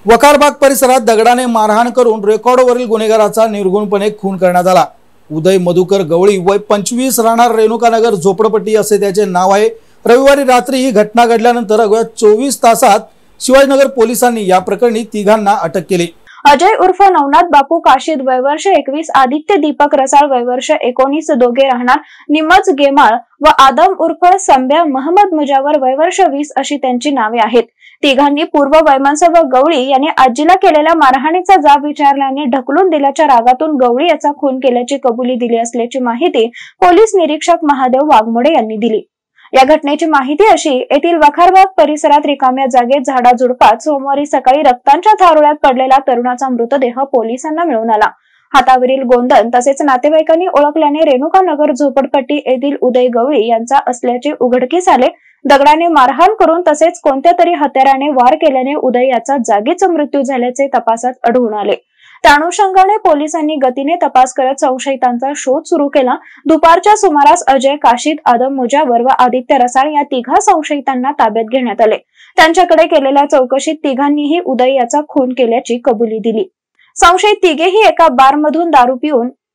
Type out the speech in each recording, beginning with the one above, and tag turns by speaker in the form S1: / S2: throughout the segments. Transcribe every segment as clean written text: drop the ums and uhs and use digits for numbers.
S1: वकारबाग परिसरात दगडाने मारहाण करून रेकॉर्डवरील गुन्हेगाराचा निर्गुणपणे खून करण्यात आला। उदय मधुकर गवळी वय 25 राहणार रेणुकानगर झोपडपट्टी असे त्याचे नाव आहे। रविवारी रात्री ही घटना घडल्यानंतर अवघ्या 24 तासात शिवाजीनगर पोलिसांनी या प्रकरणी तिघांना अटक केली।
S2: अजय उर्फ नवनाथ बापू काशीद वय वर्ष 21, आदित्य दीपक रसाळ वय वर्ष 19 दोघे राहणार निमज गेमाळ व आदम उर्फ संब्या महमद मुजावर वय वर्ष 20 अशी त्यांची नावे आहेत। तिघांनी पूर्व वैमनस्य व गवळी यांनी आजीला केलेल्या मारहाणीचा जाब विचारल्याने ढकलून दिल्याच्या रागातून गवळी याचा खून केल्याची कबुली दिली असल्याची माहिती पोलीस निरीक्षक महादेव वाघमोडे यांनी दिली। या घटनेची माहिती अशी, येथील वखारबाग परिसरात रिकाम्या जागेत झाडाझुडपात सोमवारी सकाळी रक्तांच्या थारोळ्यात पडलेला तरुणाचा मृतदेह पोलिसांना मिळून आला। हातावरील गोंधन तसेच नातेवाईकांनी ओळखल्याने रेणुकानगर झोपडपट्टी येथील उदय गवळी यांचा असल्याचे उघडकीस आले। दगडाने मारहाण करून तसेच कोणत्या तरी हत्याराने वार केल्याने उदय याचा जागीच मृत्यू झाल्याचे तपासात आढळून आले। त्या अनुषंगाने पोलिसांनी गतीने तपास करत संशयितांचा शोध सुरू केला। दुपारच्या सुमारास अजय काशीद, आदम मुजावर व आदित्य रसाळ या तिघा संशयितांना ताब्यात घेण्यात आले। त्यांच्याकडे केलेल्या चौकशीत तिघांनीही उदय याचा खून केल्याची कबुली दिली। संशयित तिघेही एका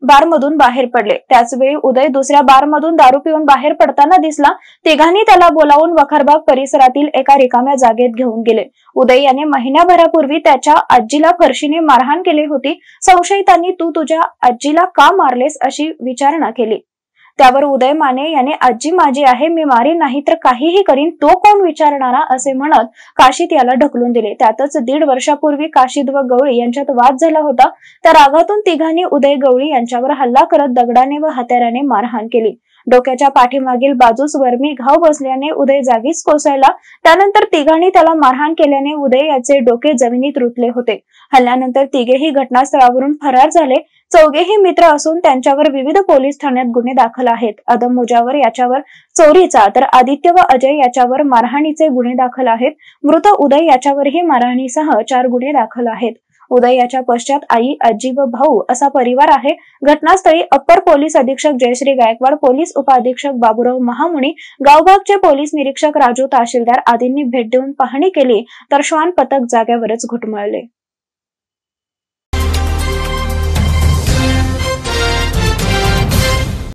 S2: बारमधून बाहेर पडले। त्याचवेळी उदय दुसऱ्या बारमधून दारू पिऊन बाहेर पडताना दिसला। तिघांनी त्याला बोलावून वखारबाग परिसरातील एका रिकाम्या जागेत घेऊन गेले। उदय याने महिन्याभरापूर्वी त्याच्या आजीला फरशीने मारहाण केली होती। संशयितांनी तू तुझ्या आजीला का मारलेस अशी विचारणा केली। त्यावर उदय माने याने आजी माझी आहे, मी मारी नाही तर काहीही करीन, तो कोण विचारणारा असे म्हणत काशीद याला ढकलून दिले। त्यातच 1.5 वर्षापूर्वी काशीद व गवळी यांच्यात वाद झाला होता। त्या रागातून तिघांनी उदय गवळी यांच्यावर हल्ला करत दगडाने व हत्याराने मारहाण केली। डोक्याच्या पाठीमागील बाजूस वर्मी घाव बसल्याने उदय जागीच कोसळला। त्यानंतर तिघांनी त्याला मारहाण केल्याने उदय याचे डोके जमिनीत रुतले होते। हल्ल्यानंतर तिघेही घटनास्थळावरून फरार झाले। चौघेही मित्र असून त्यांच्यावर विविध पोलीस ठाण्यात गुन्हे दाखल आहेत। आदम मुजावर याच्यावर चोरीचा तर आदित्य व अजय याच्यावर मारहाणीचे गुन्हे दाखल आहेत। मृत उदय याच्यावरही मारहाणीसह 4 गुन्हे दाखल आहेत। उदय याच्या पश्चात आई, आजी व भाऊ असा परिवार आहे। घटनास्थळी अप्पर पोलीस अधीक्षक जयश्री गायकवाड, पोलीस उपअधीक्षक बाबूराव महामुनी, गावभागचे पोलीस निरीक्षक राजू तहसीलदार आदींनी भेट देऊन पाहणी केली तर श्वान पथक जाग्यावरच घुटमळले।